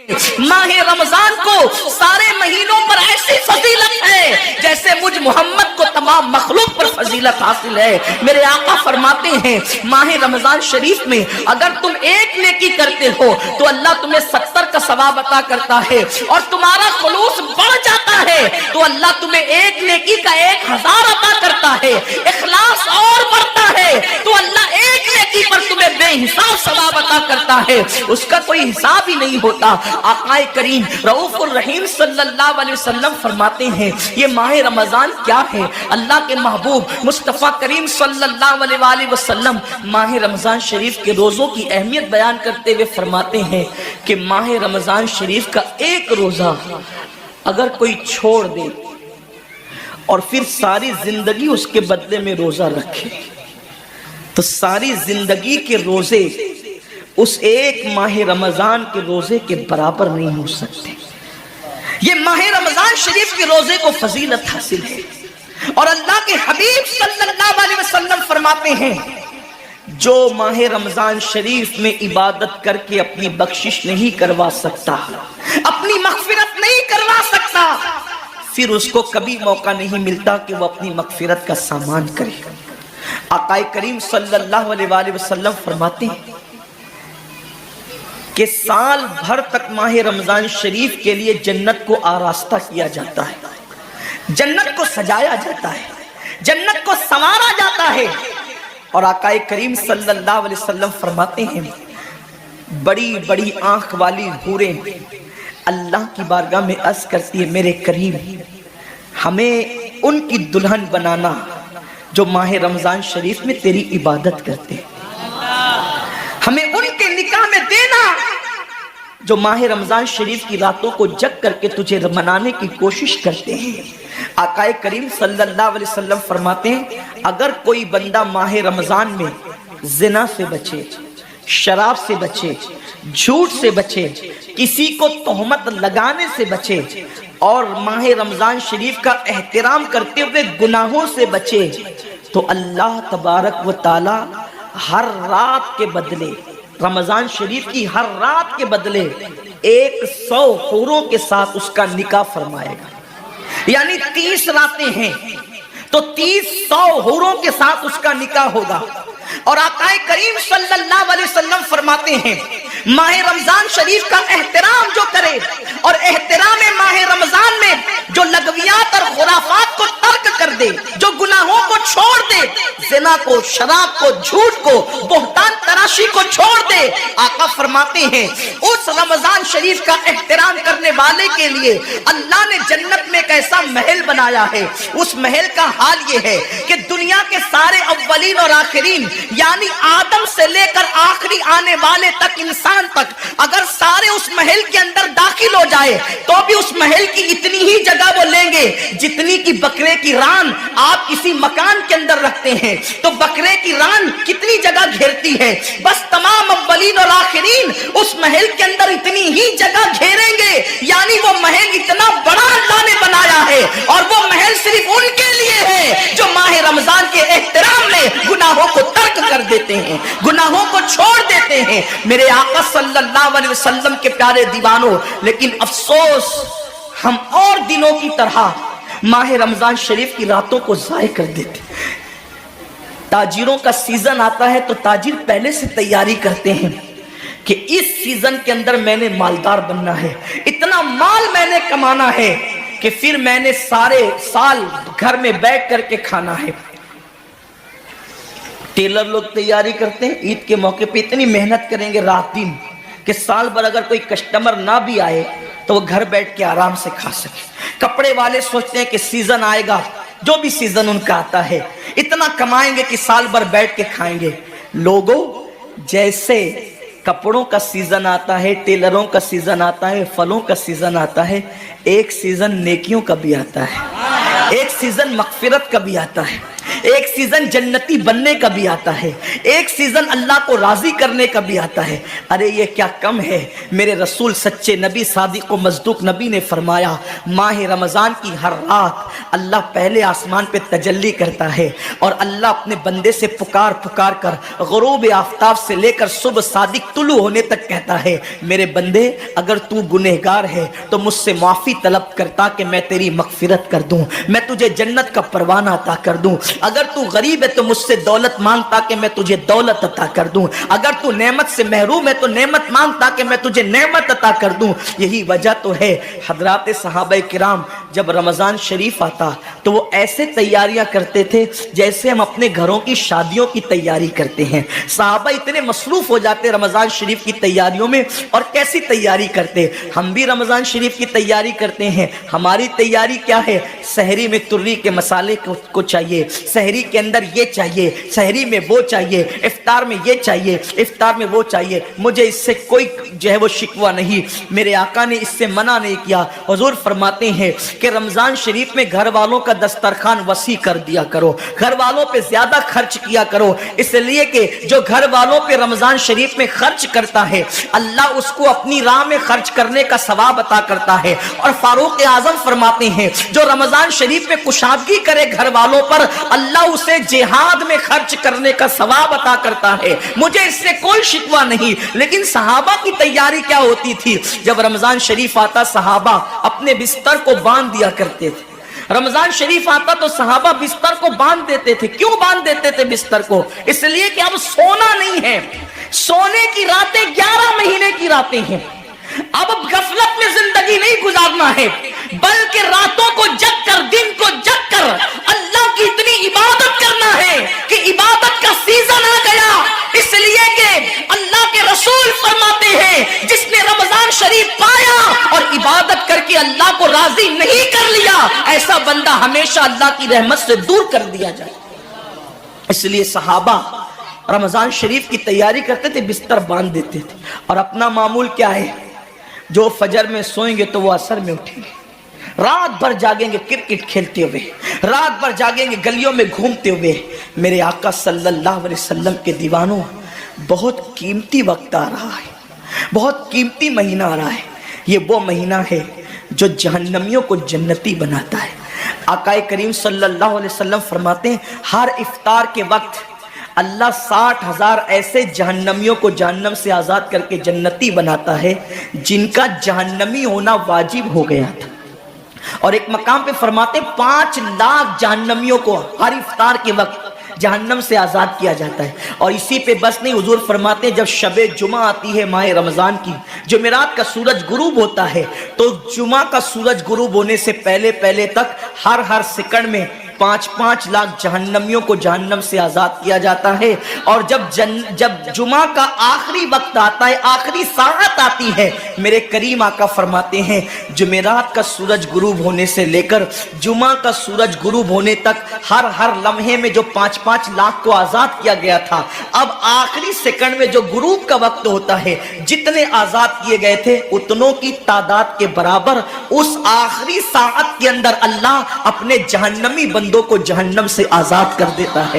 माह रमजान को सारे महीनों पर ऐसी फजीलत है जैसे मुझ मोहम्मद को तमाम मखलूक पर फजीलत हासिल है। मेरे आका फरमाते हैं माह रमजान शरीफ में अगर तुम एक नेकी करते हो तो अल्लाह तुम्हें 70 का सवाब अता करता है, और तुम्हारा खुलूस बढ़ जाता है तो अल्लाह तुम्हें एक नेकी का 1000 अता करता है। इखलास और बढ़ता है तो अल्लाह एक नेकी पर तुम्हें बेहिसाब सवाब अता करता है, उसका कोई हिसाब ही नहीं होता। आकाए करीम रऊफुर रहीम सल्लल्लाहु अलैहि वसल्लम फरमाते हैं ये माह रमजान क्या है। अल्लाह के महबूब मुस्तफा करीम सल्लल्लाहु अलैहि वसल्लम माह रमजान शरीफ के रोजों की अहमियत बयान करते हुए फरमाते हैं कि माह रमजान शरीफ का एक रोजा अगर कोई छोड़ दे और फिर सारी जिंदगी उसके बदले में रोजा रखे तो सारी जिंदगी के रोजे उस एक माह रमजान के रोजे के बराबर नहीं हो सकते। ये माह रमजान शरीफ के रोजे को फजीलत हासिल है, और अल्लाह के हबीब सल्लल्लाहु अलैहि वसल्लम फरमाते हैं जो माह रमजान शरीफ में इबादत करके अपनी बख्शिश नहीं करवा सकता, अपनी मगफिरत नहीं करवा सकता, फिर उसको कभी मौका नहीं मिलता कि वो अपनी मगफिरत का सामान करे। आकाए करीम सल्लल्लाहु अलैहि वसल्लम फरमाते हैं कि साल भर तक माह रमजान शरीफ के लिए जन्नत को आरास्ता किया जाता है, जन्नत को सजाया जाता है, जन्नत को संवारा जाता है। और आकाए करीम सल्लल्लाहु अलैहि वसल्लम फरमाते हैं बड़ी बड़ी आंख वाली हूरें अल्लाह की बारगाह में अर्ज करती है मेरे करीम हमें उनकी दुल्हन बनाना जो माह रमजान शरीफ में तेरी इबादत करते हैं, हमें उनके निकाह में देना जो माह रमजान शरीफ की रातों को जग करके तुझे मनाने की कोशिश करते हैं। आकाए करीम सल्लल्लाहु अलैहि वसल्लम फरमाते हैं अगर कोई बंदा माह रमजान में जिना से बचे, शराब से बचे, झूठ से बचे, किसी को तोहमत लगाने से बचे और माह रमजान शरीफ का एहतराम करते हुए गुनाहों से बचे तो अल्लाह तबारक व ताला हर रात के बदले, रमजान शरीफ की हर रात के बदले 100 हूरों के साथ उसका निकाह फरमाएगा। यानी 30 रातें हैं तो 30 हूरों के साथ उसका निकाह होगा। और आकाए करीम सल्लल्लाहु अलैहि वसल्लम फरमाते हैं माह रमजान शरीफ का एहतराम जो करे और एहतराम माह रमजान में जो लगवियात और खुराफात को तर्क कर दे, जो गुनाहों को छोड़ दे, ज़िना को, शराब को, झूठ को, बोहतान तराशी को छोड़ दे, आका फरमाते हैं उस रमजान शरीफ का एहतराम करने वाले के लिए अल्लाह ने जन्नत में एक ऐसा महल बनाया है। उस महल का हाल ये है कि दुनिया के सारे अव्वलीन और आखिरीन यानी आदम से लेकर आखिरी आने वाले तक इंसान तक अगर सारे उस महल के अंदर दाखिल हो जाए तो भी उस महल की इतनी ही जगह वो लेंगे जितनी की बकरे की रान आप किसी मकान के अंदर रखते हैं। तो बकरे की रान कितनी जगह घेरती है, बस तमाम अव्वलीन और आखिरीन उस महल के अंदर इतनी ही जगह घेरेंगे। यानी वो महल इतना बड़ा अल्लाह ने बनाया है और वो महल सिर्फ उनके लिए है जो माह रमजान के एहतराम में गुनाहों को तर्क कर देते हैं, गुनाहों को छोड़ देते हैं। मेरे आका सल्लल्लाहु अलैहि वसल्लम के प्यारे दीवानों, लेकिन अफसोस हम और दिनों की तरह माह रमजान शरीफ की रातों को ज़ाय कर देते। ताजिरों का सीजन आता है तो ताजिर पहले से तैयारी करते हैं कि इस सीजन के अंदर मैंने मालदार बनना है, इतना माल मैंने कमाना है कि फिर मैंने सारे साल घर में बैठ करके खाना है। टेलर लोग तैयारी करते हैं ईद के मौके पे इतनी मेहनत करेंगे रात दिन कि साल भर अगर कोई कस्टमर ना भी आए तो वो घर बैठ के आराम से खा सके। कपड़े वाले सोचते हैं कि सीजन आएगा, जो भी सीजन उनका आता है इतना कमाएंगे कि साल भर बैठ के खाएंगे। लोगों जैसे कपड़ों का सीजन आता है, टेलरों का सीजन आता है, फलों का सीजन आता है, एक सीजन नेकियों का भी आता है, एक सीजन मगफिरत का भी आता है, ایک سیزن جنتی بننے کا بھی آتا ہے، ایک سیزن اللہ کو راضی کرنے کا بھی آتا ہے۔ ارے یہ کیا کم ہے، میرے رسول سچے نبی صادق و مصدوق نبی نے فرمایا ماہ رمضان کی ہر رات اللہ پہلے آسمان پہ تجلی کرتا ہے اور اللہ اپنے بندے سے پکار پکار کر غروب آفتاب سے لے کر صبح صادق طلوع ہونے تک کہتا ہے میرے بندے اگر تو گنہگار ہے تو مجھ سے معافی طلب کرتا کہ میں تیری مغفرت کر دوں، میں تجھے جنت کا پروانہ عطا کر دوں، اگر تو غریب ہے تو مجھ سے دولت مانگتا کہ میں تجھے دولت عطا کر دوں، اگر تو نعمت سے محروم ہے تو نعمت مانگتا کہ میں تجھے نعمت عطا کر دوں۔ یہی وجہ تو ہے حضرات صحابہ کرام جب رمضان شریف آتا تو وہ ایسے تیاریاں کرتے تھے جیسے ہم اپنے گھروں کی شادیوں کی تیاری کرتے ہیں۔ صحابہ اتنے مصروف ہو جاتے رمضان شریف کی تیاریوں میں، اور کیسی تیاری کرتے، ہم بھی رمضان شریف کی تیاری کرتے ہیں۔ ہماری تیاری کیا ہے؟ سحری میں تری کے مسالے کو چاہیے، سحری کے اندر یہ چاہیے، سحری میں وہ چاہیے، افطار میں یہ چاہیے، افطار میں وہ چاہیے۔ مجھے اس سے کوئی جو ہے وہ شکوہ نہیں، میرے آقا نے اس سے منع نہیں کیا۔ حضور فرماتے ہیں کہ رمضان شریف میں گھر والوں کا دسترخوان وسیع کر دیا کرو، گھر والوں پہ زیادہ خرچ کیا کرو، اس لیے کہ جو گھر والوں پہ رمضان شریف میں خرچ کرتا ہے اللہ اس کو اپنی راہ میں خرچ کرنے کا ثواب عطا کرتا ہے۔ اور فاروق اعظم فرماتے ہیں جو رمضان شریف میں کشادگی کرے گھر والوں پر اللہ اسے جہاد میں خرچ کرنے کا ثواب عطا کرتا ہے۔ مجھے اس سے کوئی شکوہ نہیں، لیکن صحابہ کی تیاری کیا ہوتی تھی؟ جب رمضان شریف آتا صحابہ اپنے بستر کو باندھ دیا کرتے تھے۔ رمضان شریف آتا تو صحابہ بستر کو باندھ دیتے تھے۔ کیوں باندھ دیتے تھے بستر کو؟ اس لیے کہ اب سونا نہیں ہے، سونے کی راتیں 11 مہینے کی راتیں ہیں، اب غفلت میں زندگی نہیں گزارنا ہے، بلکہ راتوں کو جگ کر دن کو جگ کر اللہ کی اتنی عبادت کرنا ہے کہ عبادت کا سیزن آ گیا۔ اس لیے کہ اللہ کے رسول فرماتے ہیں جس نے رمضان شریف پایا اور عبادت کر کے اللہ کو راضی نہیں کر لیا ایسا بندہ ہمیشہ اللہ کی رحمت سے دور کر دیا جائے۔ اس لیے صحابہ رمضان شریف کی تیاری کرتے تھے، بستر باندھ دیتے تھے، اور اپنا معمول کیا ہے؟ جو فجر میں سوئیں گے تو وہ عصر میں اٹھیں گے، رات بھر جاگیں گے کرکٹ کھیلتے ہوئے، رات بھر جاگیں گے گلیوں میں گھومتے ہوئے۔ میرے آقا صلی اللہ علیہ وسلم کے دیوانوں، بہت قیمتی وقت آ رہا ہے، بہت قیمتی مہینہ آ رہا ہے۔ یہ وہ مہینہ ہے جو جہنمیوں کو جنتی بناتا ہے۔ آقا کریم صلی اللہ علیہ وسلم فرماتے ہیں ہر افطار کے وقت اللہ 60,000 ایسے جہنمیوں کو جہنم سے آزاد کر کے جنتی بناتا ہے جن کا جہنمی ہونا واجب ہو گیا تھا۔ اور ایک مقام پہ فرماتے 5 لاکھ جہنمیوں کو ہر افطار کے وقت جہنم سے آزاد کیا جاتا ہے۔ اور اسی پہ بس نہیں، حضور فرماتے ہیں جب شب جمعہ آتی ہے ماہ رمضان کی، جمعرات کا سورج غروب ہوتا ہے، تو جمعہ کا سورج غروب ہونے سے پہلے پہلے تک ہر سیکنڈ میں 5 لاکھ جہنمیوں کو جہنم سے آزاد کیا جاتا ہے۔ اور جب جمعہ کا آخری وقت آتا ہے، آخری ساعت آتی ہے، میرے کریم آقا فرماتے ہیں جمعرات کا سورج غروب ہونے سے لے کر جمعہ کا سورج غروب ہونے تک ہر لمحے میں جو 5 لاکھ کو آزاد کیا گیا تھا، اب آخری سیکنڈ میں جو غروب کا وقت ہوتا ہے جتنے آزاد کیے گئے تھے اتنوں کی تعداد کے برابر اس آخری ساعت کے اندر اللہ اپنے جہنمی بندوں کو جہنم سے آزاد کر دیتا ہے۔